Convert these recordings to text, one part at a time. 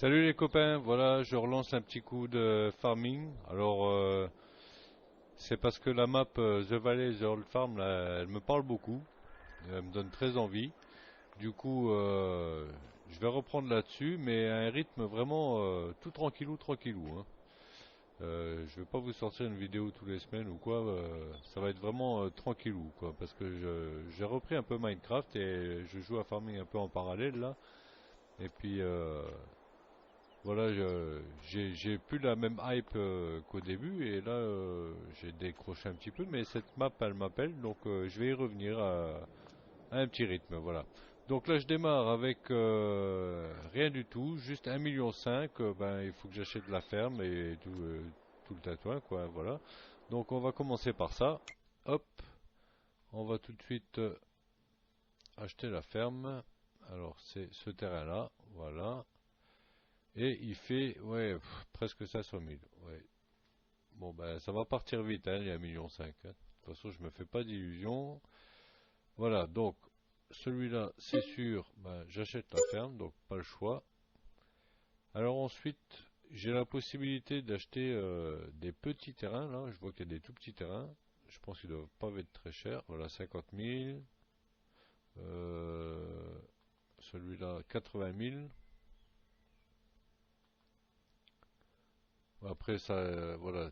Salut les copains, voilà, je relance un petit coup de farming. Alors, c'est parce que la map The Valley, The Old Farm, là, elle me parle beaucoup, elle me donne très envie. Du coup, je vais reprendre là-dessus, mais à un rythme vraiment tout tranquillou, tranquillou, hein. Je vais pas vous sortir une vidéo tous les semaines ou quoi, ça va être vraiment tranquillou, quoi, parce que j'ai repris un peu Minecraft et je joue à farming un peu en parallèle là. Et puis, voilà, j'ai plus la même hype qu'au début et là j'ai décroché un petit peu, mais cette map elle m'appelle donc je vais y revenir à un petit rythme, voilà. Donc là je démarre avec rien du tout, juste 1,5 million, ben il faut que j'achète la ferme et tout le tatouin quoi, voilà. Donc on va commencer par ça, hop, on va tout de suite acheter la ferme, alors c'est ce terrain là, voilà. Et il fait, ouais, presque 500 000. Ouais. Bon, ben, ça va partir vite, hein, il y a 1,5 million, hein. De toute façon, je me fais pas d'illusions. Voilà, donc, celui-là, c'est sûr, ben, j'achète la ferme, donc pas le choix. Alors ensuite, j'ai la possibilité d'acheter des petits terrains, là. Je vois qu'il y a des tout petits terrains. Je pense qu'ils doivent pas être très chers. Voilà, 50 000. Euh, celui-là, 80 000. Après, ça, voilà,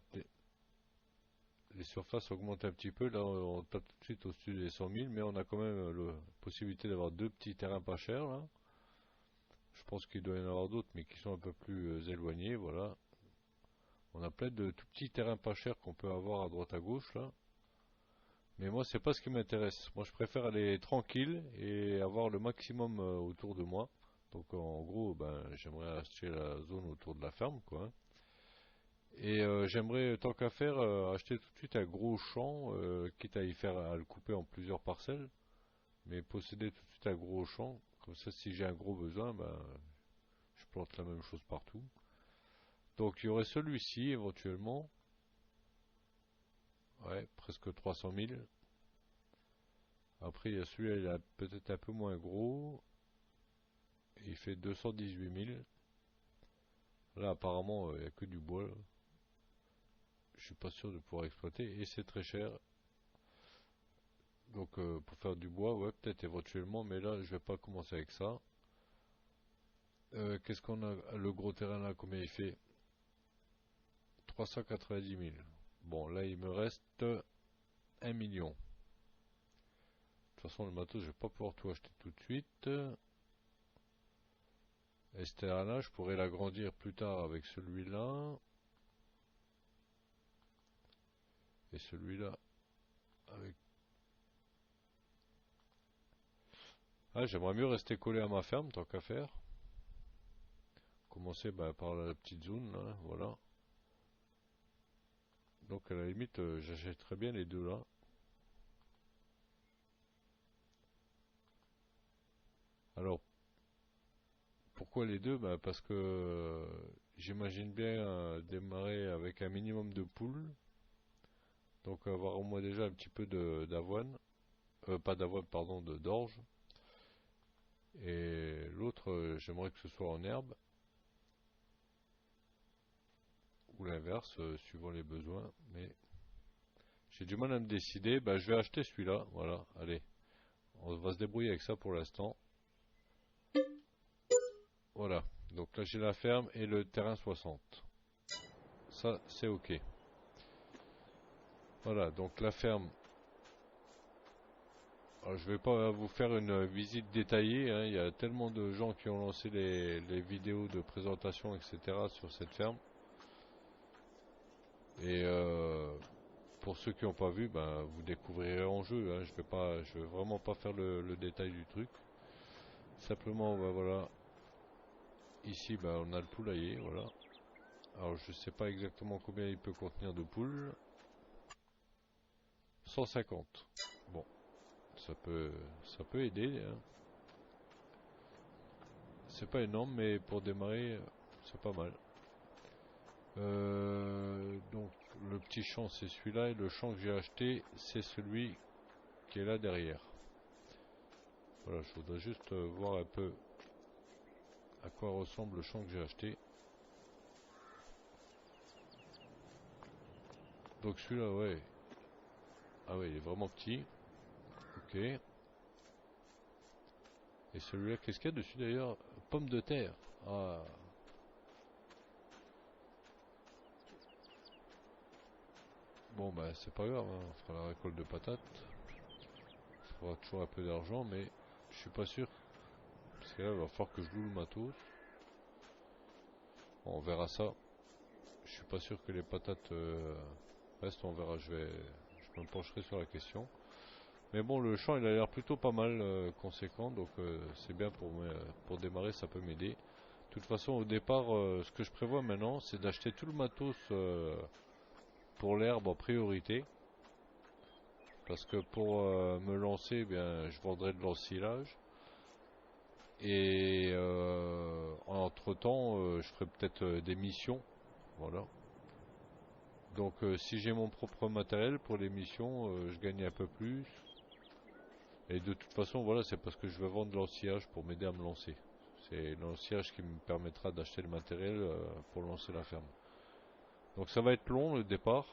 les surfaces augmentent un petit peu. Là, on tape tout de suite au-dessus des 100 000, mais on a quand même la possibilité d'avoir deux petits terrains pas chers, là. Je pense qu'il doit y en avoir d'autres, mais qui sont un peu plus éloignés, voilà. On a plein de tout petits terrains pas chers qu'on peut avoir à droite à gauche, là. Mais moi, c'est pas ce qui m'intéresse. Moi, je préfère aller tranquille et avoir le maximum autour de moi. Donc, en gros, ben, j'aimerais acheter la zone autour de la ferme, quoi, hein. Et j'aimerais, tant qu'à faire, acheter tout de suite un gros champ, quitte à y faire, à le couper en plusieurs parcelles, mais posséder tout de suite un gros champ, comme ça, si j'ai un gros besoin, ben, je plante la même chose partout. Donc il y aurait celui-ci éventuellement, ouais, presque 300 000. Après, il y a celui-là, il est peut-être un peu moins gros, il fait 218 000. Là, apparemment, il n'y a que du bois, là. Je suis pas sûr de pouvoir exploiter, et c'est très cher. Donc pour faire du bois, ouais, peut-être éventuellement, mais là, je vais pas commencer avec ça. Qu'est-ce qu'on a? Le gros terrain là, combien il fait? 390 000. Bon, là, il me reste 1 million. De toute façon, le matos, je vais pas pouvoir tout acheter tout de suite. Et ce terrain-là, je pourrais l'agrandir plus tard avec celui-là. Et celui-là avec... Ah, j'aimerais mieux rester collé à ma ferme, tant qu'à faire. Commencer bah, par la petite zone, là, voilà. Donc, à la limite, j'achèterais bien les deux là. Alors, pourquoi les deux? Bah, parce que j'imagine bien démarrer avec un minimum de poules. Donc avoir au moins déjà un petit peu d'avoine. Pas d'avoine, pardon, d'orge. Et l'autre, j'aimerais que ce soit en herbe. Ou l'inverse, suivant les besoins. Mais j'ai du mal à me décider. Bah, je vais acheter celui-là. Voilà, allez. On va se débrouiller avec ça pour l'instant. Voilà. Donc là, j'ai la ferme et le terrain 60. Ça, c'est ok. Voilà, donc la ferme. Alors, je vais pas vous faire une visite détaillée, hein. Il y a tellement de gens qui ont lancé les vidéos de présentation, etc. sur cette ferme. Et pour ceux qui n'ont pas vu, ben, vous découvrirez en jeu, hein. Je vais vraiment pas faire le détail du truc. Simplement, ben, voilà. Ici, ben, on a le poulailler, voilà. Alors, je sais pas exactement combien il peut contenir de poules. 150. Bon, ça peut aider, hein. C'est pas énorme, mais pour démarrer, c'est pas mal. Donc le petit champ c'est celui-là et le champ que j'ai acheté c'est celui qui est là derrière. Voilà, je voudrais juste voir un peu à quoi ressemble le champ que j'ai acheté. Donc celui-là, ouais. Ah ouais, il est vraiment petit. Ok. Et celui-là, qu'est-ce qu'il y a dessus d'ailleurs? Pomme de terre. Ah. Bon bah c'est pas grave, hein, on fera la récolte de patates. Il faudra toujours un peu d'argent, mais je suis pas sûr. Parce que là, il va falloir que je loue le matos. Bon, on verra ça. Je suis pas sûr que les patates restent, on verra. Je me pencherai sur la question. Mais bon, le champ il a l'air plutôt pas mal conséquent, donc c'est bien pour démarrer, ça peut m'aider. De toute façon, au départ, ce que je prévois maintenant, c'est d'acheter tout le matos pour l'herbe en priorité. Parce que pour me lancer, eh bien, je vendrai de l'ensilage. Et entre temps, je ferai peut-être des missions. Voilà. Donc si j'ai mon propre matériel pour les missions, je gagne un peu plus. Et de toute façon, voilà, c'est parce que je veux vendre de l'ensilage pour m'aider à me lancer. C'est l'ensilage qui me permettra d'acheter le matériel pour lancer la ferme. Donc ça va être long le départ.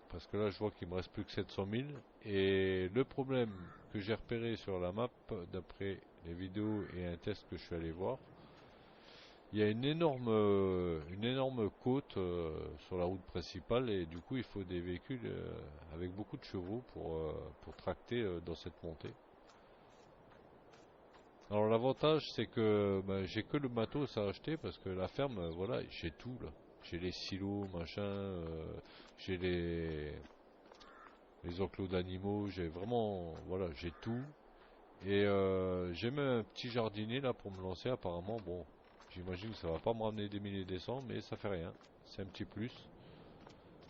Parce que là, je vois qu'il me reste plus que 700 000. Et le problème que j'ai repéré sur la map, d'après les vidéos et un test que je suis allé voir, il y a une énorme côte sur la route principale et du coup il faut des véhicules avec beaucoup de chevaux pour tracter dans cette montée. Alors l'avantage c'est que j'ai que le matos à acheter parce que la ferme, voilà, j'ai tout là. J'ai les silos, machin, j'ai les enclos d'animaux, j'ai vraiment, voilà, j'ai tout. Et j'ai même un petit jardinier là pour me lancer apparemment. Bon, j'imagine que ça va pas me ramener des milliers des cents, mais ça fait rien. C'est un petit plus.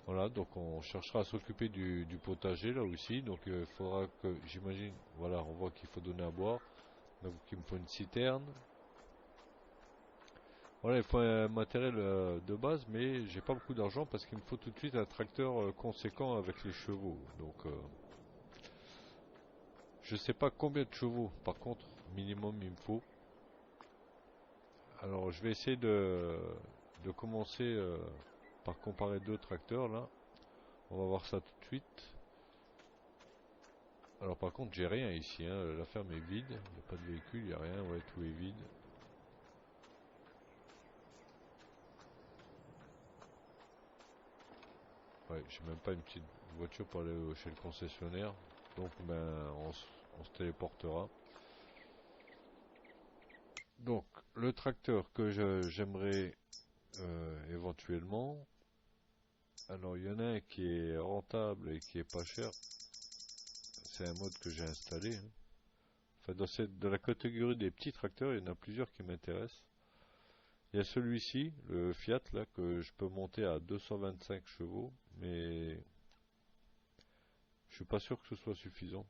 Voilà, donc on cherchera à s'occuper du potager là aussi. Donc il faudra que, j'imagine, voilà, on voit qu'il faut donner à boire. Donc il me faut une citerne. Voilà, il faut un matériel de base, mais j'ai pas beaucoup d'argent parce qu'il me faut tout de suite un tracteur conséquent avec les chevaux. Donc je sais pas combien de chevaux, par contre, minimum il me faut. Alors je vais essayer de commencer par comparer deux tracteurs là. On va voir ça tout de suite. Alors par contre j'ai rien ici, hein. La ferme est vide, il n'y a pas de véhicule, il n'y a rien, ouais, tout est vide. Ouais, j'ai même pas une petite voiture pour aller chez le concessionnaire. Donc on se téléportera. Donc le tracteur que j'aimerais éventuellement. Alors il y en a un qui est rentable et qui est pas cher. C'est un mode que j'ai installé, hein. Enfin, dans la catégorie des petits tracteurs, il y en a plusieurs qui m'intéressent. Il y a celui-ci, le Fiat, là, que je peux monter à 225 chevaux, mais je suis pas sûr que ce soit suffisant.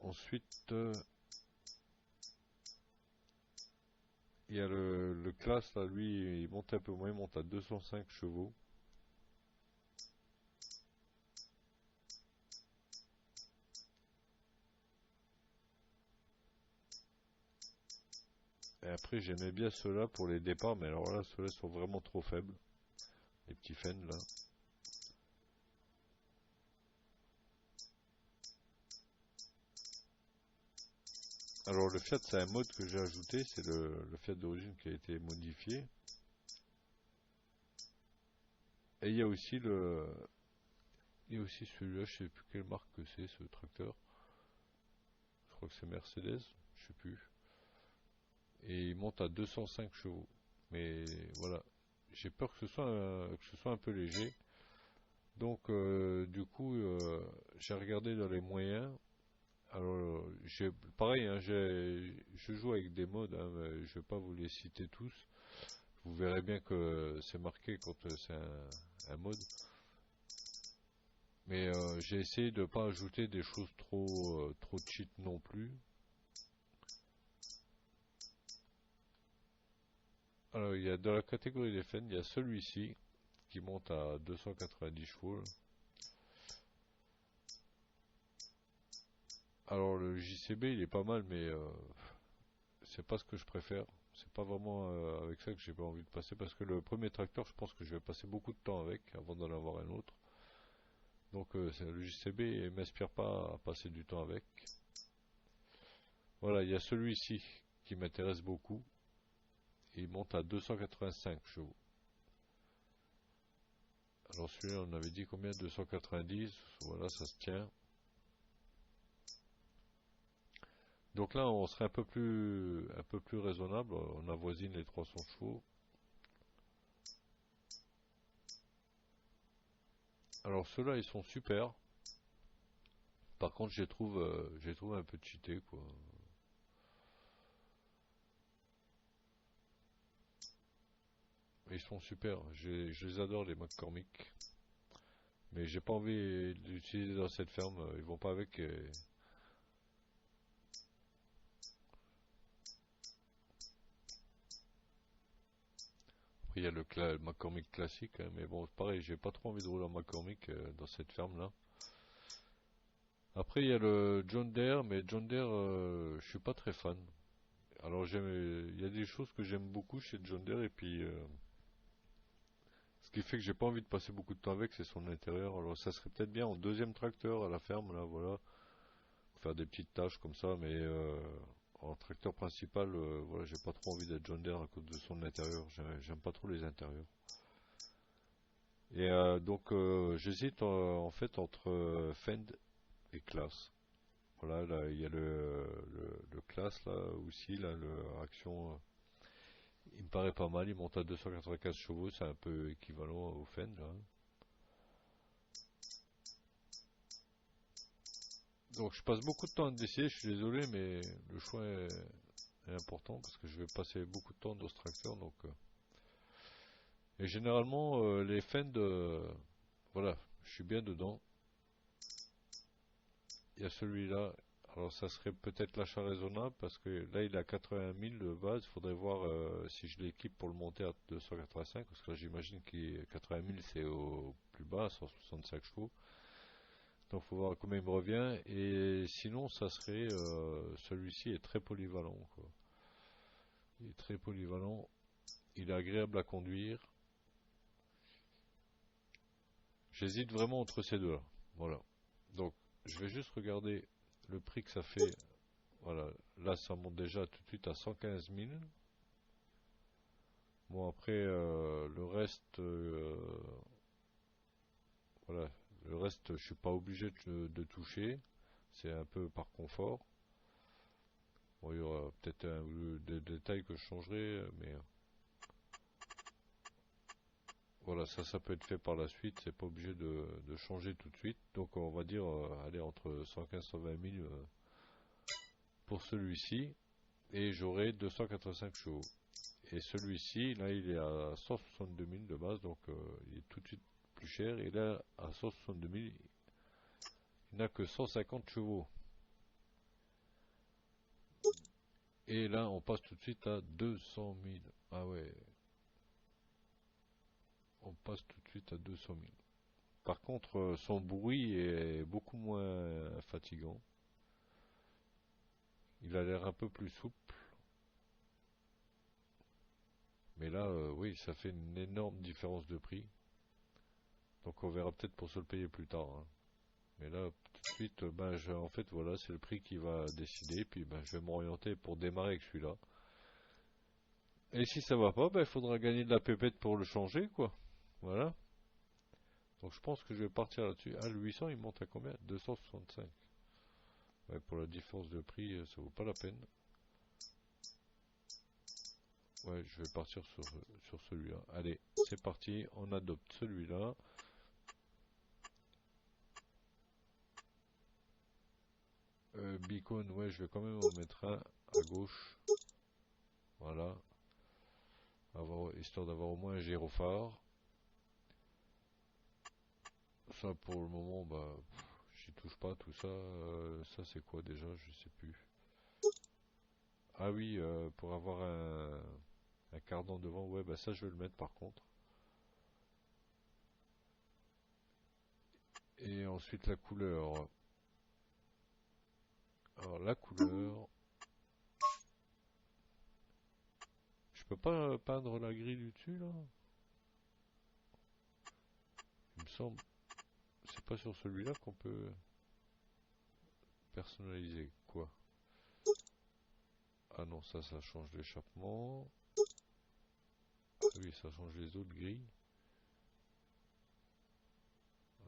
Ensuite, il y a le Classe, là, lui, il monte un peu moins, il monte à 205 chevaux. Et après, j'aimais bien ceux-là pour les départs, mais alors là, ceux-là sont vraiment trop faibles. Les petits Fenn, là. Alors le Fiat, c'est un mode que j'ai ajouté, c'est le Fiat d'origine qui a été modifié. Et il y a aussi celui-là, je sais plus quelle marque que c'est ce tracteur. Je crois que c'est Mercedes, je sais plus. Et il monte à 205 chevaux. Mais voilà, j'ai peur que ce soit un peu léger. Donc du coup, j'ai regardé dans les moyens. Alors, pareil, hein, je joue avec des modes, hein, mais je vais pas vous les citer tous. Vous verrez bien que c'est marqué quand c'est un mode. Mais j'ai essayé de ne pas ajouter des choses trop cheat non plus. Alors, il y a dans la catégorie des Fenn, il y a celui-ci qui monte à 290 chevaux. Alors, le JCB, il est pas mal, mais c'est pas ce que je préfère. C'est pas vraiment avec ça que j'ai pas envie de passer parce que le premier tracteur, je pense que je vais passer beaucoup de temps avec avant d'en avoir un autre. Donc le JCB il m'inspire pas à passer du temps avec. Voilà, il y a celui-ci qui m'intéresse beaucoup. Il monte à 285 chevaux. Alors celui-là, on avait dit combien? 290. Voilà, ça se tient. Donc là, on serait un peu plus raisonnable. On avoisine les 300 chevaux. Alors ceux-là, ils sont super. Par contre, je les trouve un peu cheatés, quoi. Ils sont super. Je les adore, les McCormick. Mais j'ai pas envie d'utiliser dans cette ferme. Ils vont pas avec. Après, il y a le McCormick classique, hein, mais bon, pareil, j'ai pas trop envie de rouler en McCormick dans cette ferme-là. Après, il y a le John Deere, mais John Deere, je suis pas très fan. Alors, il y a des choses que j'aime beaucoup chez John Deere, et puis, ce qui fait que j'ai pas envie de passer beaucoup de temps avec, c'est son intérieur. Alors, ça serait peut-être bien en deuxième tracteur à la ferme, là, voilà, pour faire des petites tâches comme ça, mais en tracteur principal, voilà, j'ai pas trop envie d'être John Deere à cause de son intérieur. J'aime pas trop les intérieurs. Et donc, j'hésite en fait entre Fend et Class. Voilà, là, il y a le Class, là, aussi, là, le Action, il me paraît pas mal, il monte à 295 chevaux, c'est un peu équivalent au Fend, là. Donc, je passe beaucoup de temps à décider, je suis désolé, mais le choix est important, parce que je vais passer beaucoup de temps dans ce tracteur, donc... Et généralement, les Fend, voilà, je suis bien dedans. Il y a celui-là. Alors ça serait peut-être l'achat raisonnable parce que là il est à 80 000 de base. Il faudrait voir si je l'équipe pour le monter à 285 parce que là j'imagine que 80 000 c'est au plus bas, 165 chevaux. Donc il faut voir combien il me revient. Et sinon ça serait celui-ci est très polyvalent, quoi. Il est très polyvalent. Il est agréable à conduire. J'hésite vraiment entre ces deux-là. Voilà. Donc je vais juste regarder le prix que ça fait. Voilà, là ça monte déjà tout de suite à 115 000. Bon après le reste, voilà, le reste je suis pas obligé de toucher, c'est un peu par confort. Bon il y aura peut-être un ou deux détails que je changerai, mais voilà ça peut être fait par la suite, c'est pas obligé de changer tout de suite. Donc on va dire aller entre 115 et 120 000 pour celui-ci et j'aurai 285 chevaux. Et celui-ci, là, il est à 162 000 de base, donc il est tout de suite plus cher. Et là, à 162 000, il n'a que 150 chevaux. Et là, on passe tout de suite à 200 000. Ah ouais, on passe tout de suite à 200 000. Par contre, son bruit est beaucoup moins fatigant. Il a l'air un peu plus souple. Mais là, oui, ça fait une énorme différence de prix. Donc on verra peut-être pour se le payer plus tard, hein. Mais là, tout de suite, ben, en fait, voilà, c'est le prix qui va décider. Puis, ben, je vais m'orienter pour démarrer avec celui-là. Et si ça va pas, ben, il faudra gagner de la pépette pour le changer, quoi. Voilà. Donc, je pense que je vais partir là-dessus. Ah, le 800, il monte à combien? 265. Ouais, pour la différence de prix, ça vaut pas la peine. Ouais, je vais partir sur celui-là. Allez, c'est parti. On adopte celui-là. Beacon, ouais, je vais quand même en mettre un à gauche. Voilà. Histoire d'avoir au moins un gyrophare. Ça pour le moment, bah, j'y touche pas tout ça. Ça c'est quoi déjà? Je sais plus. Ah oui, pour avoir un cardan devant, ouais, bah ça je vais le mettre par contre. Et ensuite la couleur. Alors la couleur, peux pas peindre la grille du dessus là? Il me semble. C'est pas sur celui-là qu'on peut personnaliser quoi? Ah non, ça change l'échappement. Ah oui, ça change les autres grilles.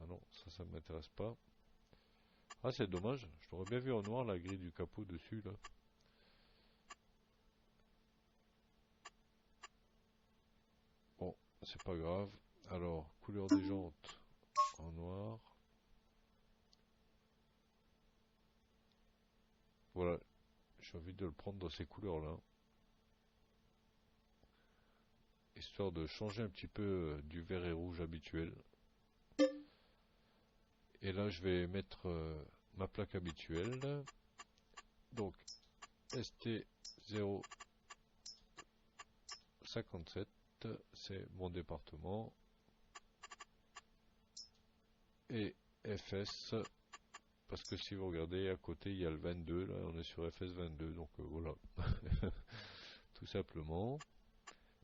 Ah non, ça m'intéresse pas. Ah, c'est dommage. Je l'aurais bien vu en noir la grille du capot dessus là. Bon, c'est pas grave. Alors, couleur des jantes en noir. Voilà, j'ai envie de le prendre dans ces couleurs-là. Histoire de changer un petit peu du vert et rouge habituel. Et là, je vais mettre ma plaque habituelle. Donc, ST057, c'est mon département. Et FS, parce que si vous regardez à côté, il y a le 22, là, on est sur FS22, donc voilà. Tout simplement.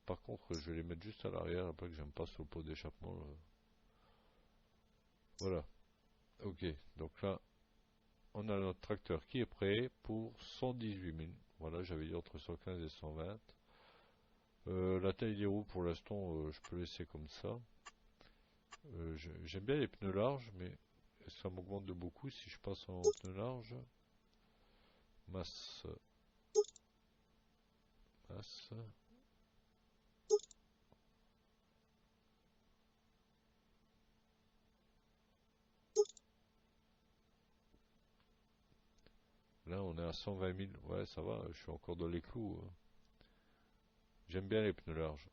Par contre, je vais les mettre juste à l'arrière, après que j'aime pas sur le pot d'échappement. Voilà. Ok, donc là, on a notre tracteur qui est prêt pour 118 000. Voilà, j'avais dit entre 115 et 120. La taille des roues, pour l'instant, je peux laisser comme ça. J'aime bien les pneus larges, mais ça m'augmente de beaucoup si je passe en pneus larges. Masse. Masse. Là, on est à 120 000. Ouais, ça va, je suis encore dans les clous. J'aime bien les pneus larges.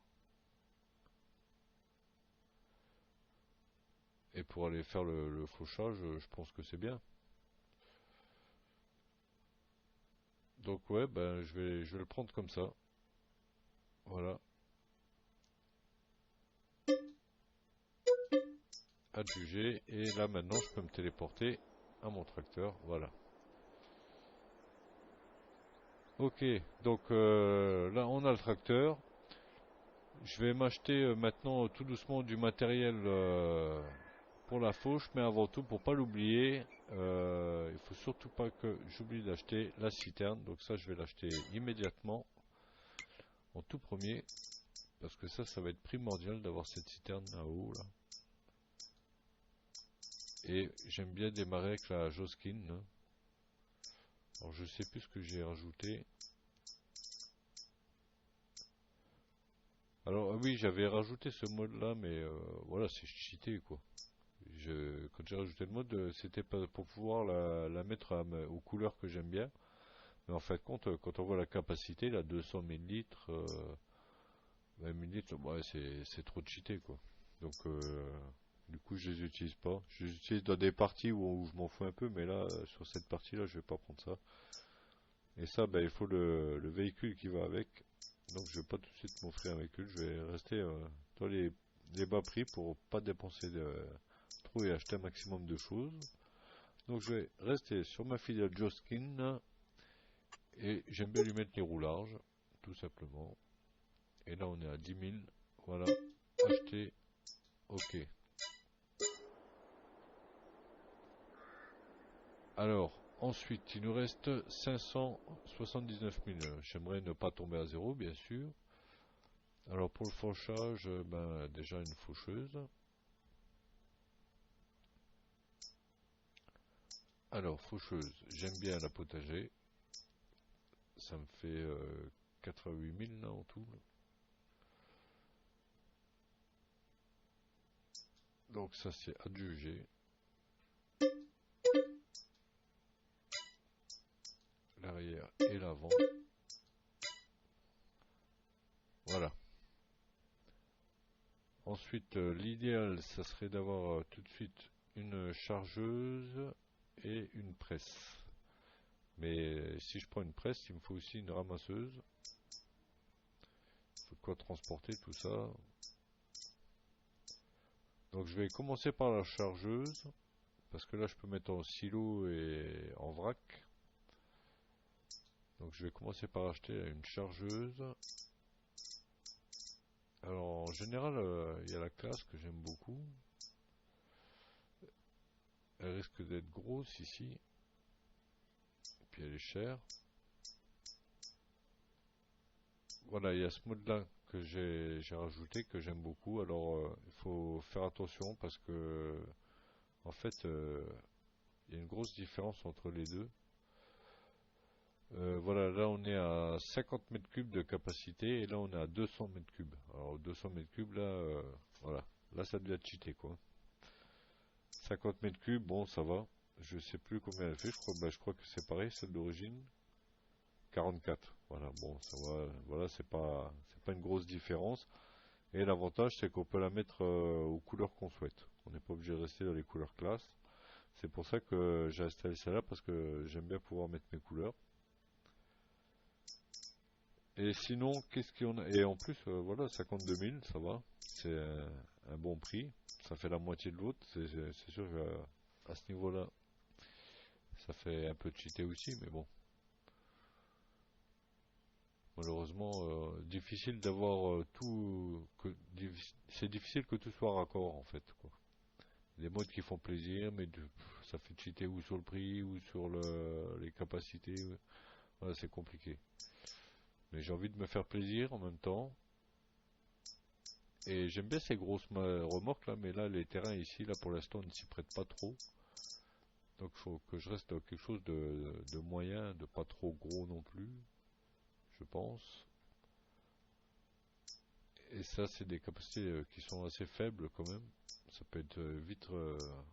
Et pour aller faire le fauchage, je pense que c'est bien. Donc ouais, ben je vais le prendre comme ça. Voilà. Adjuger. Et là maintenant, je peux me téléporter à mon tracteur. Voilà. Ok, donc là on a le tracteur. Je vais m'acheter maintenant tout doucement du matériel pour la fauche, mais avant tout, pour pas l'oublier, il faut surtout pas que j'oublie d'acheter la citerne. Donc ça, je vais l'acheter immédiatement, en tout premier, parce que ça va être primordial d'avoir cette citerne là-haut, là. Et j'aime bien démarrer avec la Joskin, là. Alors je sais plus ce que j'ai rajouté. Alors oui, j'avais rajouté ce mode là, mais voilà, c'est cheaté quoi. Quand j'ai rajouté le mode, c'était pas pour pouvoir la mettre aux couleurs que j'aime bien. Mais en fait, quand on voit la capacité, la 200 millilitres, 20 millilitres, ouais, c'est trop cheaté quoi. Donc du coup, je les utilise pas. Je les utilise dans des parties où je m'en fous un peu, mais là, sur cette partie-là, je vais pas prendre ça. Et ça, ben, il faut le véhicule qui va avec. Donc je vais pas tout de suite m'offrir un véhicule, je vais rester dans les bas prix pour pas dépenser trop et acheter un maximum de choses. Donc je vais rester sur ma filiale Joskin et j'aime bien lui mettre les roues larges, tout simplement. Et là on est à 10 000, voilà, acheter, ok. Alors ensuite il nous reste 579 000, j'aimerais ne pas tomber à zéro bien sûr. Alors pour le fauchage, ben, déjà une faucheuse. Alors faucheuse, j'aime bien la potager. Ça me fait 88 000 là en tout. Donc ça c'est adjugé. L'arrière et l'avant. Voilà. Ensuite, l'idéal, ça serait d'avoir tout de suite une chargeuse et une presse. Mais si je prends une presse, il me faut aussi une ramasseuse. Il faut de quoi transporter tout ça. Donc je vais commencer par la chargeuse. Parce que là, je peux mettre en silo et en vrac. Donc je vais commencer par acheter une chargeuse. Alors en général, il y a la classe que j'aime beaucoup. Elle risque d'être grosse ici. Puis elle est chère. Voilà, il y a ce mode-là que j'ai rajouté, que j'aime beaucoup. Alors il faut faire attention parce que en fait, il y a une grosse différence entre les deux. Voilà, là on est à 50 mètres cubes de capacité et là on est à 200 mètres cubes. Alors 200 mètres cubes là, voilà, là ça devient cheaté quoi. 50 mètres cubes, bon ça va. Je sais plus combien elle fait, je crois que c'est pareil, celle d'origine. 44. Voilà, bon ça va, voilà, c'est pas une grosse différence. Et l'avantage c'est qu'on peut la mettre aux couleurs qu'on souhaite. On n'est pas obligé de rester dans les couleurs classe. C'est pour ça que j'ai installé celle-là parce que j'aime bien pouvoir mettre mes couleurs. Et sinon, qu'est-ce qu'on a? Et en plus, voilà, 52 000, ça va. C'est un bon prix. Ça fait la moitié de l'autre. C'est sûr qu'à ce niveau-là, ça fait un peu cheaté aussi, mais bon. Malheureusement, difficile d'avoir tout. C'est difficile que tout soit raccord en fait, quoi. Des modes qui font plaisir, mais ça fait cheater ou sur le prix ou sur les capacités. Voilà, c'est compliqué. Mais j'ai envie de me faire plaisir en même temps. Et j'aime bien ces grosses remorques là, mais là les terrains ici, là pour l'instant, ne s'y prêtent pas trop. Donc il faut que je reste dans quelque chose de moyen, de pas trop gros non plus, je pense. Et ça, c'est des capacités qui sont assez faibles quand même. Ça peut être vite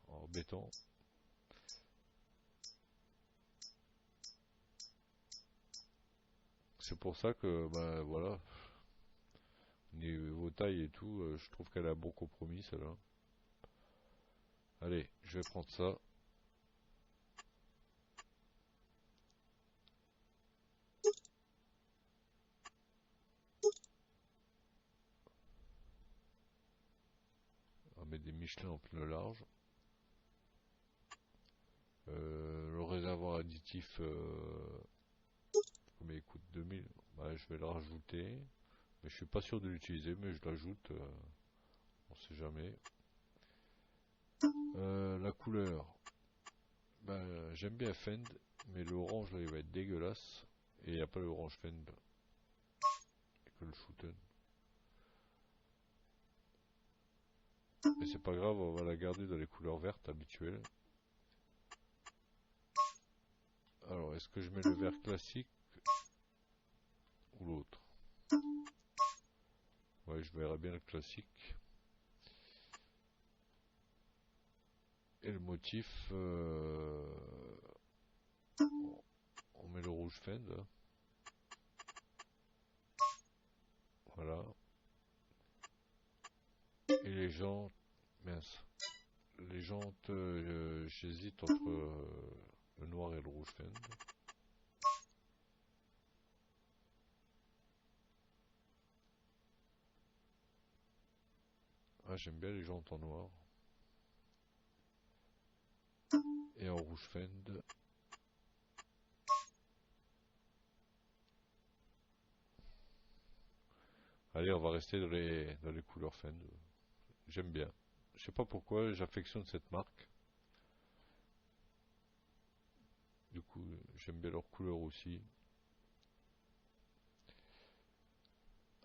embêtant. C'est pour ça que, ben voilà, niveau taille et tout, je trouve qu'elle a un bon compromis celle-là. Allez, je vais prendre ça. On va mettre des Michelin en pneu large. Le réservoir additif, mais écoute, 2000, bah, je vais le rajouter. Mais je suis pas sûr de l'utiliser, mais je l'ajoute, on sait jamais. La couleur, ben, j'aime bien Fend, mais l'orange là il va être dégueulasse. Et il n'y a pas l'orange Fend, il n'y a que le Shooten. Mais c'est pas grave, on va la garder dans les couleurs vertes habituelles. Alors, est-ce que je mets le vert classique ou l'autre? Ouais, je verrai bien le classique. Et le motif, on met le rouge Fend. Voilà. Et les jantes, mince. Les jantes, j'hésite entre le noir et le rouge Fend. Ah, j'aime bien les jantes en noir. Et en rouge Fend. Allez, on va rester dans les couleurs Fend. J'aime bien. Je sais pas pourquoi, j'affectionne cette marque. Du coup, j'aime bien leur couleur aussi.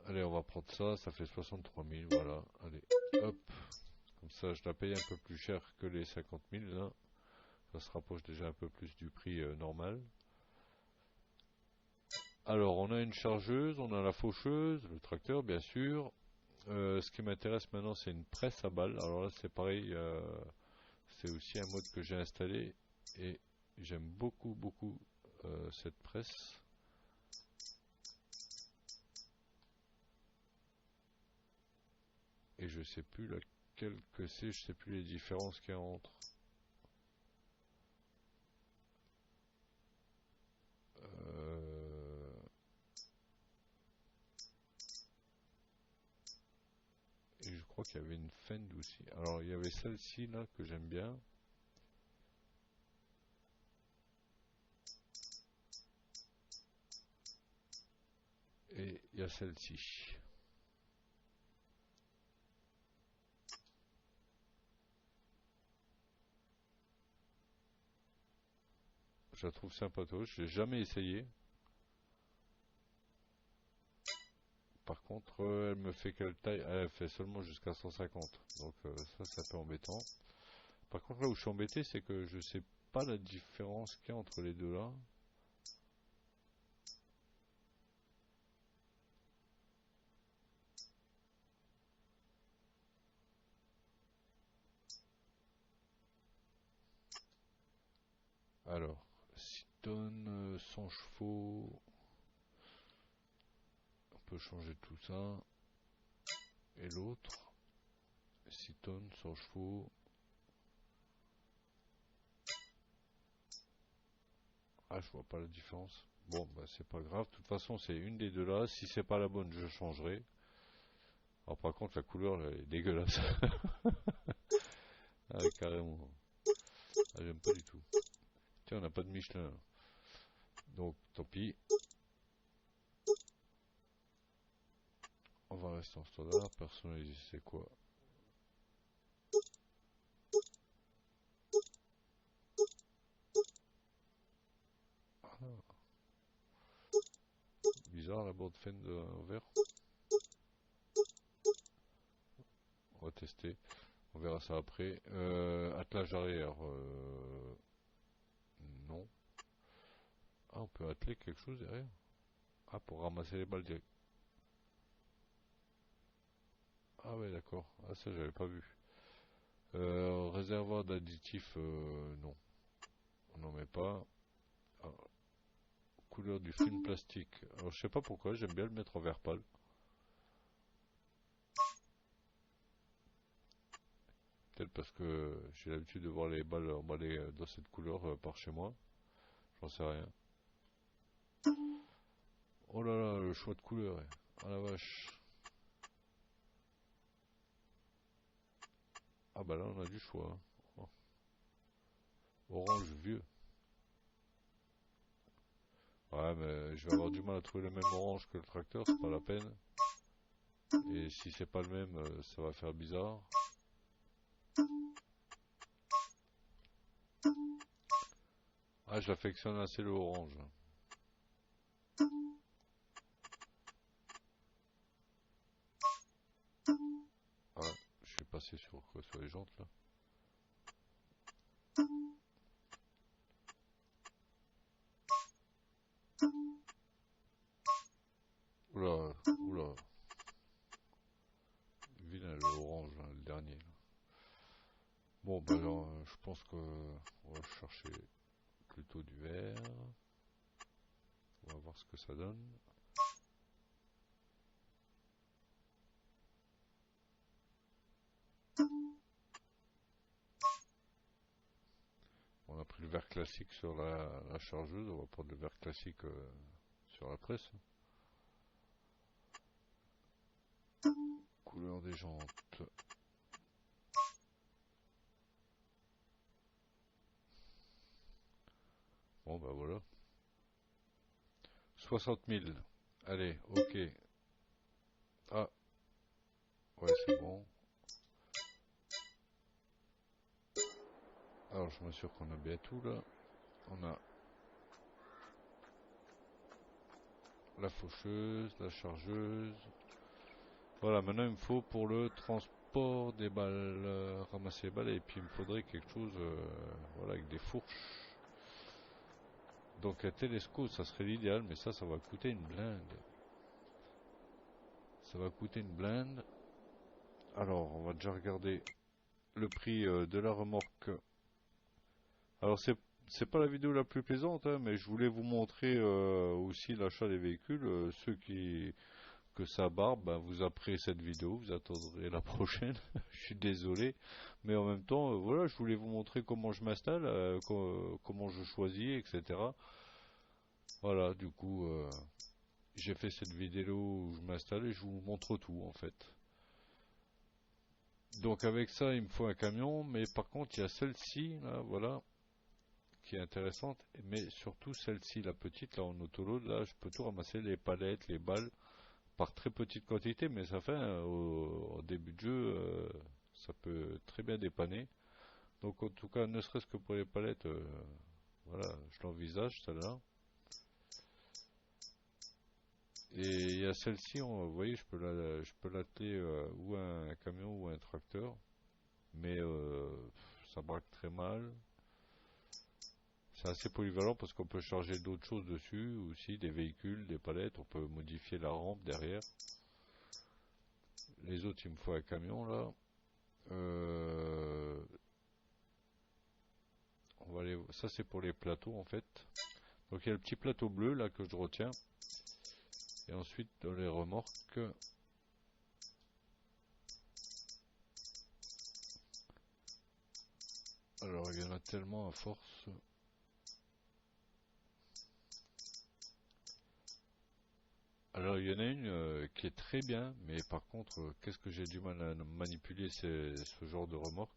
Allez, on va prendre ça, ça fait 63 000, voilà. Allez, hop. Comme ça, je la paye un peu plus cher que les 50 000, là. Ça se rapproche déjà un peu plus du prix normal. Alors, on a une chargeuse, on a la faucheuse, le tracteur, bien sûr. Ce qui m'intéresse maintenant, c'est une presse à balles. Alors là, c'est pareil, c'est aussi un mode que j'ai installé. Et j'aime beaucoup, beaucoup cette presse. Et je sais plus laquelle que c'est, je sais plus les différences qu'il y a entre. Euh, et je crois qu'il y avait une Fend aussi. Alors il y avait celle-ci là que j'aime bien. Et il y a celle-ci. Je la trouve sympatoche. J'ai jamais essayé. Par contre, elle me fait quelle taille? Elle fait seulement jusqu'à 150. Donc ça, c'est un peu embêtant. Par contre, là où je suis embêté, c'est que je sais pas la différence qu'il y a entre les deux là. Alors, 6 tonnes, 100 chevaux. On peut changer tout ça. Et l'autre, 6 tonnes, 100 chevaux. Ah, je vois pas la différence. Bon, bah c'est pas grave. De toute façon, c'est une des deux là. Si c'est pas la bonne, je changerai. Alors par contre, la couleur elle est dégueulasse. Ah, carrément. Ah, j'aime pas du tout. Tiens, on n'a pas de Michelin. Donc, tant pis. On va rester en standard. Personnaliser, c'est quoi? Ah, bizarre la bande fin de en vert. On va tester. On verra ça après. Attelage arrière. Non. Ah, on peut atteler quelque chose derrière. Ah, pour ramasser les balles direct. Ah ouais, d'accord. Ah, ça, j'avais pas vu. Réservoir d'additifs, non. On n'en met pas. Ah, couleur du film plastique. Alors, je sais pas pourquoi, j'aime bien le mettre en vert pâle. Peut-être parce que j'ai l'habitude de voir les balles emballées dans cette couleur par chez moi. J'en sais rien. Oh là là, le choix de couleur. Ah la vache. Ah bah là, on a du choix, hein. Oh. Orange vieux. Ouais, mais je vais avoir du mal à trouver le même orange que le tracteur, c'est pas la peine. Et si c'est pas le même, ça va faire bizarre. Ah, je l'affectionne assez le orange. Ah, je suis passé sur quoi? Sur les jantes là. Oula, oula. Vilain le orange, hein, le dernier, là. Bon, bah alors, je pense que on va chercher plutôt du vert. On va voir ce que ça donne. On a pris le vert classique sur la chargeuse, on va prendre le vert classique sur la presse. Couleur des jantes. Bon bah voilà. 60 000. Allez, ok. Ah, ouais c'est bon. Alors je m'assure qu'on a bien tout là. On a la faucheuse, la chargeuse. Voilà, maintenant il me faut pour le transport des balles, ramasser les balles, et puis il me faudrait quelque chose voilà, avec des fourches. Donc un télescope, ça serait l'idéal, mais ça va coûter une blinde. Ça va coûter une blinde. Alors, on va déjà regarder le prix de la remorque. Alors, c'est pas la vidéo la plus plaisante, hein, mais je voulais vous montrer aussi l'achat des véhicules. Ceux que ça barbe, ben, vous après cette vidéo, vous attendrez la prochaine. Je suis désolé, mais en même temps, voilà, je voulais vous montrer comment je m'installe, comment je choisis, etc. Voilà, du coup, j'ai fait cette vidéo où je m'installe et je vous montre tout en fait. Donc avec ça, il me faut un camion, mais par contre, il y a celle-ci, là, voilà, qui est intéressante, mais surtout celle-ci, la petite, là, en autoload, là, je peux tout ramasser, les palettes, les balles, par très petite quantité, mais ça fait, hein, au début de jeu, ça peut très bien dépanner. Donc en tout cas, ne serait-ce que pour les palettes, Voilà, je l'envisage celle-là. Et il y a celle-ci, vous voyez, je peux l'atteler ou à un camion ou à un tracteur, mais ça braque très mal. C'est assez polyvalent parce qu'on peut charger d'autres choses dessus aussi, des véhicules, des palettes, on peut modifier la rampe derrière. Les autres, il me faut un camion là. Euh, ça c'est pour les plateaux en fait. Donc il y a le petit plateau bleu là que je retiens. Et ensuite dans les remorques, alors il y en a tellement à force. Alors il y en a une qui est très bien, mais par contre, qu'est-ce que j'ai du mal à manipuler, c'est ce genre de remorque.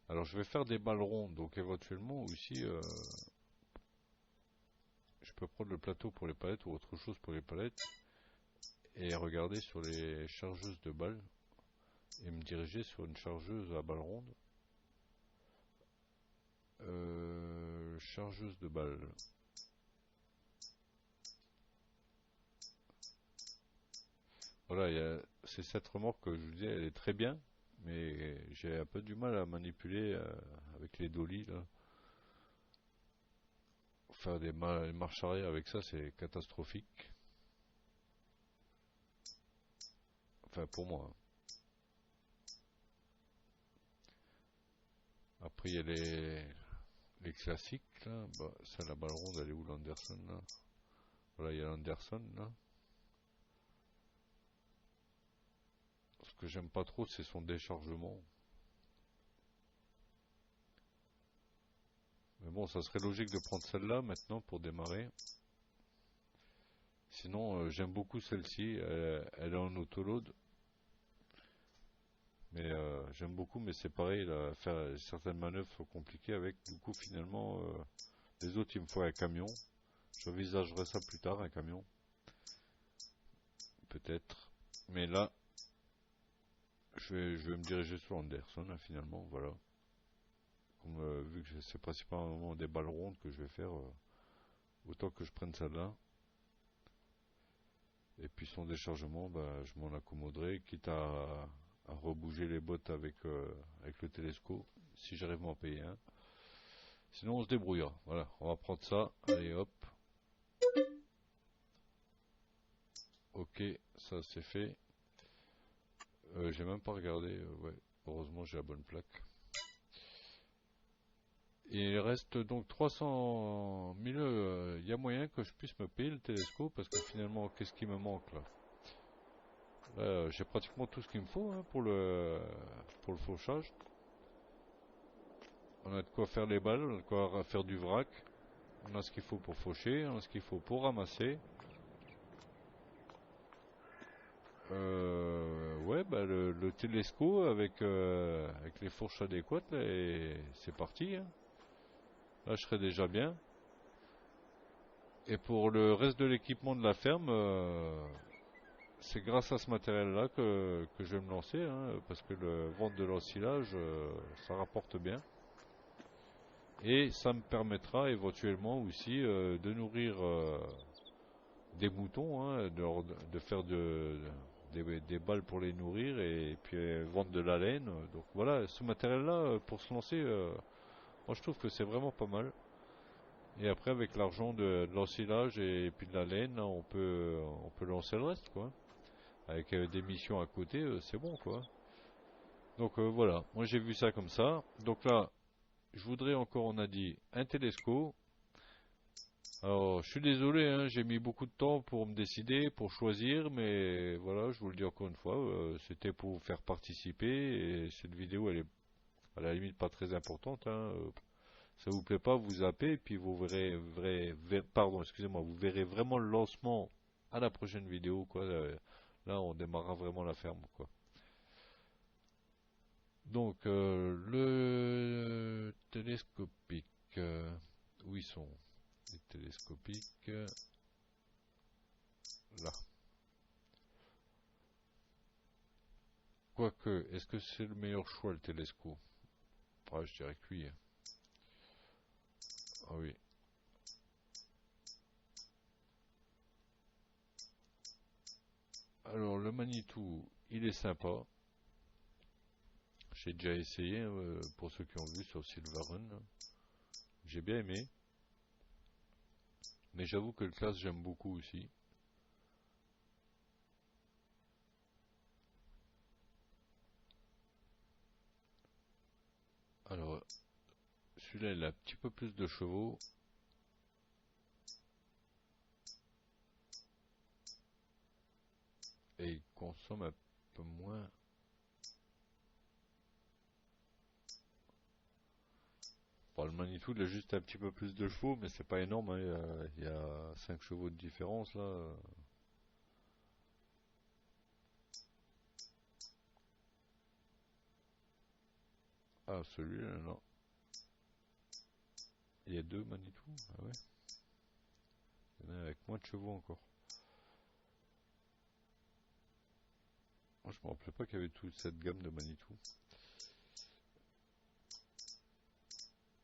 Alors je vais faire des balles rondes, donc éventuellement aussi, je peux prendre le plateau pour les palettes ou autre chose pour les palettes et regarder sur les chargeuses de balles et me diriger sur une chargeuse à balles rondes. Chargeuse de balles. Voilà, c'est cette remorque que je vous disais, elle est très bien, mais j'ai un peu du mal à manipuler avec les dollies là. Faire des marches arrière avec ça, c'est catastrophique. Enfin, pour moi, hein. Après, il y a les classiques, là. Bah, ça, la balle ronde, elle est où l'Anderson, là? Voilà, il y a l'Anderson, là. Ce que j'aime pas trop, c'est son déchargement. Mais bon, ça serait logique de prendre celle-là, maintenant, pour démarrer. Sinon, j'aime beaucoup celle-ci. Elle est en autoload. Mais j'aime beaucoup, mais c'est pareil, là, faire certaines manœuvres sont compliquées avec. Du coup, finalement, les autres, il me faut un camion. J'envisagerai ça plus tard, un camion. Peut-être. Mais là, je vais me diriger sur Anderson, hein, finalement, voilà. Comme, vu que c'est principalement des balles rondes que je vais faire, autant que je prenne celle-là. Et puis son déchargement, bah, je m'en accommoderai, quitte à rebouger les bottes avec le télescope, si j'arrive à m'en payer un. Sinon, on se débrouillera. Voilà, on va prendre ça. Allez, hop. Ok, ça c'est fait. J'ai même pas regardé. Ouais, heureusement, j'ai la bonne plaque. Et il reste donc 300 000. Il y a moyen que je puisse me payer le télescope parce que finalement, qu'est-ce qui me manque là? Là, j'ai pratiquement tout ce qu'il me faut hein, pour le fauchage. On a de quoi faire les balles, on a de quoi faire du vrac. On a ce qu'il faut pour faucher, on a ce qu'il faut pour ramasser. Ouais, bah le télescope avec les fourches adéquates, là, et c'est parti, hein. Là, je serai déjà bien. Et pour le reste de l'équipement de la ferme, c'est grâce à ce matériel-là que je vais me lancer, hein, parce que le vente de l'ensilage, ça rapporte bien. Et ça me permettra éventuellement aussi de nourrir des moutons, hein, de faire des balles pour les nourrir et puis vendre de la laine. Donc voilà, ce matériel-là, pour se lancer, moi je trouve que c'est vraiment pas mal. Et après, avec l'argent de l'ensilage et puis de la laine, là, on peut lancer le reste, quoi. Avec des missions à côté, c'est bon, quoi. Donc voilà, moi j'ai vu ça comme ça. Donc là, je voudrais encore, on a dit, un télescope. Alors, je suis désolé, hein, j'ai mis beaucoup de temps pour me décider, pour choisir, mais voilà, je vous le dis encore une fois, c'était pour vous faire participer, et cette vidéo, elle est à la limite pas très importante, hein, ça vous plaît pas, vous zappez, et puis vous pardon, excusez-moi, vous verrez vraiment le lancement à la prochaine vidéo, quoi. Là, on démarrera vraiment la ferme, quoi. Donc, le télescopique, où ils sont? Les télescopiques. là. Quoique, est-ce que c'est le meilleur choix le Telesco? Ah, je dirais que oui. Ah oui. Alors le Manitou, il est sympa. J'ai déjà essayé pour ceux qui ont vu sur Silverrun. J'ai bien aimé. Mais j'avoue que le classe j'aime beaucoup aussi. Alors celui-là il a un petit peu plus de chevaux. Et il consomme un peu moins. Bon, le Manitou il a juste un petit peu plus de chevaux, mais c'est pas énorme, hein. Il y a 5 chevaux de différence là. Ah, celui-là, non. Il y a 2 Manitou? Ah ouais. Il y en a avec moins de chevaux encore. Moi, je me rappelais pas qu'il y avait toute cette gamme de Manitou.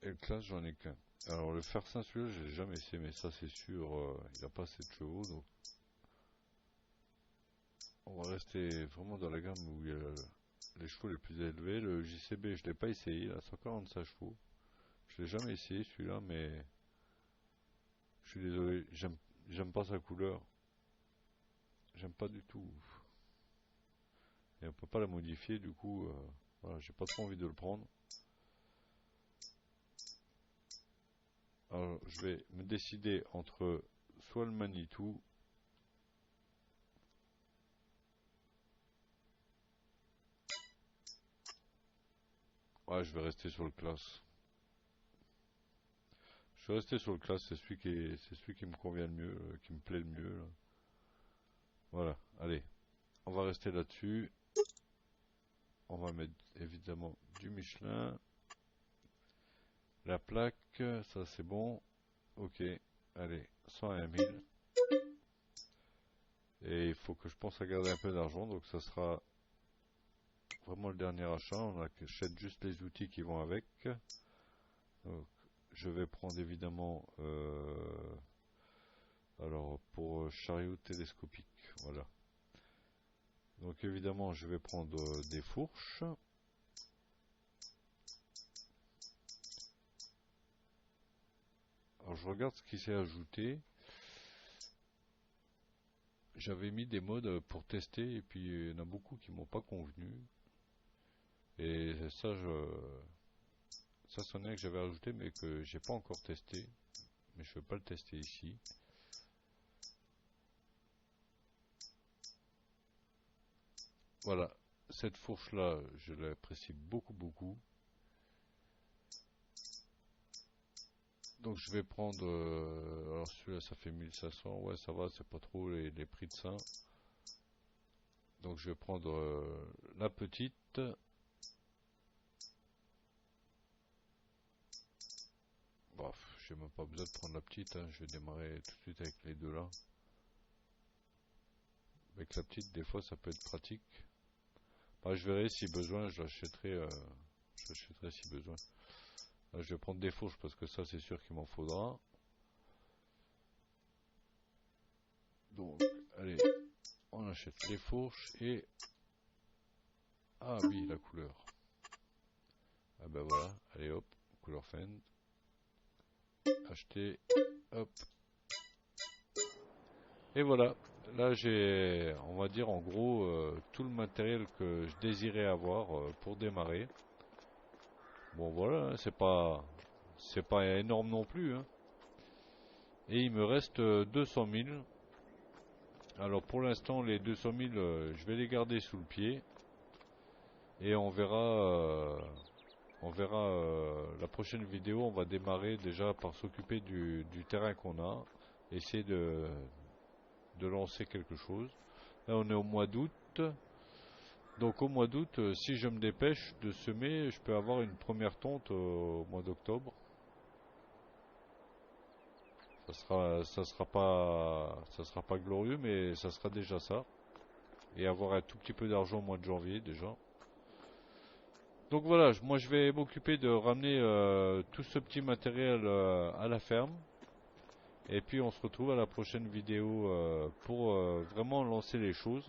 Et le classe, j'en ai qu'un. Alors, le Fersin, celui-là, j'ai jamais essayé, mais ça, c'est sûr, il a pas assez de chevaux, donc on va rester vraiment dans la gamme où il y a les chevaux les plus élevés. Le JCB, je l'ai pas essayé, il a 145 chevaux. Je l'ai jamais essayé, celui-là, mais je suis désolé, j'aime pas sa couleur. J'aime pas du tout. Et on peut pas la modifier, du coup, voilà, j'ai pas trop envie de le prendre. Alors, je vais me décider entre soit le Manitou. Ouais, je vais rester sur le classe. Je vais rester sur le classe, c'est celui qui me convient le mieux, qui me plaît le mieux, là. Voilà, allez, on va rester là-dessus. On va mettre évidemment du Michelin. La plaque, ça c'est bon. Ok, allez, 101 000. Et il faut que je pense à garder un peu d'argent, donc ça sera vraiment le dernier achat. On achète juste les outils qui vont avec. Donc, je vais prendre évidemment, alors pour chariot télescopique, voilà. Donc évidemment, je vais prendre des fourches. Alors je regarde ce qui s'est ajouté. J'avais mis des modes pour tester et puis il y en a beaucoup qui m'ont pas convenu. Et ça c'en est un que j'avais ajouté mais que j'ai pas encore testé. Mais je vais pas le tester ici. Voilà, cette fourche là, je l'apprécie beaucoup beaucoup. Donc je vais prendre, alors celui-là ça fait 1500, ouais ça va, c'est pas trop les prix de ça. Donc je vais prendre la petite. Bon, j'ai même pas besoin de prendre la petite, hein. Je vais démarrer tout de suite avec les deux là. Avec la petite, des fois ça peut être pratique. Bah, je verrai si besoin, je l'achèterai si besoin. Là, je vais prendre des fourches parce que ça c'est sûr qu'il m'en faudra. Donc, allez, on achète les fourches et... Ah oui, la couleur. Ah ben voilà, allez hop, couleur Fend. Acheter, hop. Et voilà, là j'ai, on va dire en gros, tout le matériel que je désirais avoir pour démarrer. Bon voilà, hein, c'est pas énorme non plus, hein. Et il me reste 200 000. Alors pour l'instant, les 200 000, je vais les garder sous le pied. Et on verra la prochaine vidéo. On va démarrer déjà par s'occuper du terrain qu'on a. Essayer de lancer quelque chose. Là, on est au mois d'août. Donc au mois d'août, si je me dépêche de semer, je peux avoir une première tonte au mois d'octobre. Ça sera pas glorieux, mais ça sera déjà ça. Et avoir un tout petit peu d'argent au mois de janvier déjà. Donc voilà, moi je vais m'occuper de ramener tout ce petit matériel à la ferme. Et puis on se retrouve à la prochaine vidéo pour vraiment lancer les choses.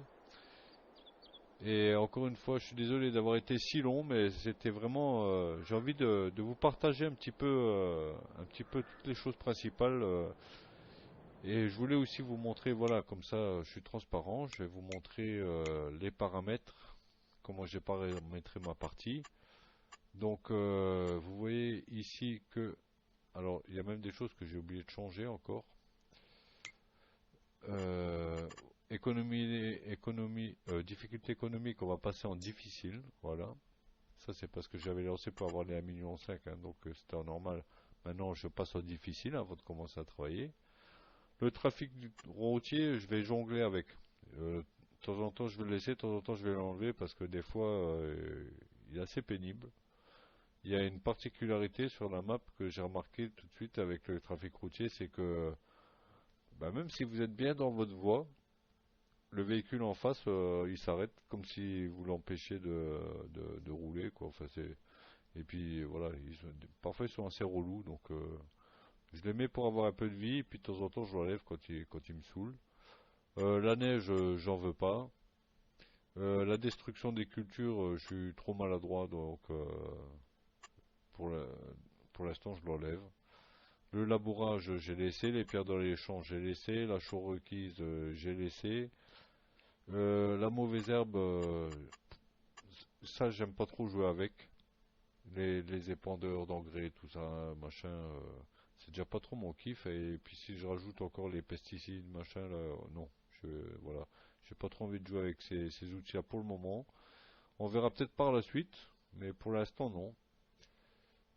Et encore une fois, je suis désolé d'avoir été si long, mais c'était vraiment, j'ai envie de vous partager un petit peu toutes les choses principales. Et je voulais aussi vous montrer, voilà, comme ça, je suis transparent. Je vais vous montrer les paramètres, comment j'ai paramétré ma partie. Donc, vous voyez ici que, alors, il y a même des choses que j'ai oublié de changer encore. Euh, difficulté économique, on va passer en difficile, voilà. Ça c'est parce que j'avais lancé pour avoir les 1,5 million, hein, donc c'était en normal. Maintenant je passe en difficile avant de commencer à travailler. Le trafic routier, je vais jongler avec. De temps en temps je vais le laisser, de temps en temps je vais l'enlever parce que des fois il est assez pénible. Il y a une particularité sur la map que j'ai remarqué tout de suite avec le trafic routier, c'est que bah, même si vous êtes bien dans votre voie, le véhicule en face, il s'arrête comme si vous l'empêchiez de rouler, quoi. Enfin, et puis voilà, parfois ils sont assez relous, donc je les mets pour avoir un peu de vie, et puis de temps en temps je l'enlève quand il me saoule. La neige, j'en veux pas. La destruction des cultures, je suis trop maladroit, donc pour la- pour l'instant je l'enlève. Le labourage, j'ai laissé. Les pierres dans les champs, j'ai laissé. La chaux requise, j'ai laissé. La mauvaise herbe, ça j'aime pas trop jouer avec. Les épandeurs d'engrais, tout ça, machin, c'est déjà pas trop mon kiff. Et puis si je rajoute encore les pesticides, machin, là, non, voilà, j'ai pas trop envie de jouer avec ces outils-là pour le moment. On verra peut-être par la suite, mais pour l'instant non.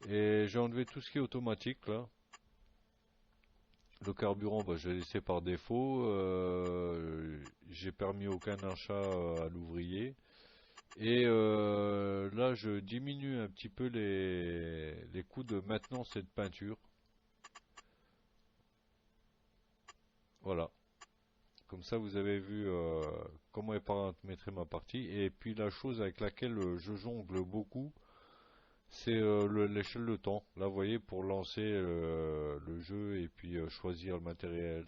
Et j'ai enlevé tout ce qui est automatique là. Le carburant, bah, j'ai laissé par défaut. J'ai permis aucun achat à l'ouvrier. Et là, je diminue un petit peu les coûts de maintenance et de peinture. Voilà. Comme ça, vous avez vu comment est paramétrée ma partie. Et puis la chose avec laquelle je jongle beaucoup, c'est l'échelle de temps. Là, vous voyez, pour lancer le jeu et puis choisir le matériel,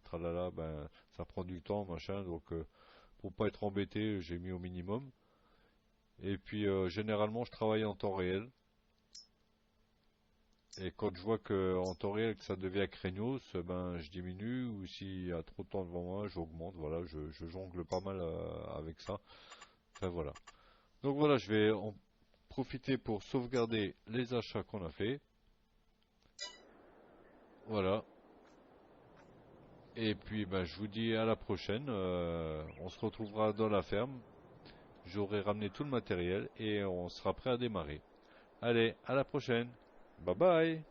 tralala, ben, ça prend du temps, machin. Donc, pour pas être embêté, j'ai mis au minimum. Et puis, généralement, je travaille en temps réel. Et quand je vois que en temps réel que ça devient craignos, ben je diminue ou s'il y a trop de temps devant moi, j'augmente. Voilà, je jongle pas mal avec ça. Enfin voilà. Donc voilà, je vais en profiter pour sauvegarder les achats qu'on a fait. Voilà. Et puis ben je vous dis à la prochaine. On se retrouvera dans la ferme. J'aurai ramené tout le matériel et on sera prêt à démarrer. Allez, à la prochaine. Bye bye.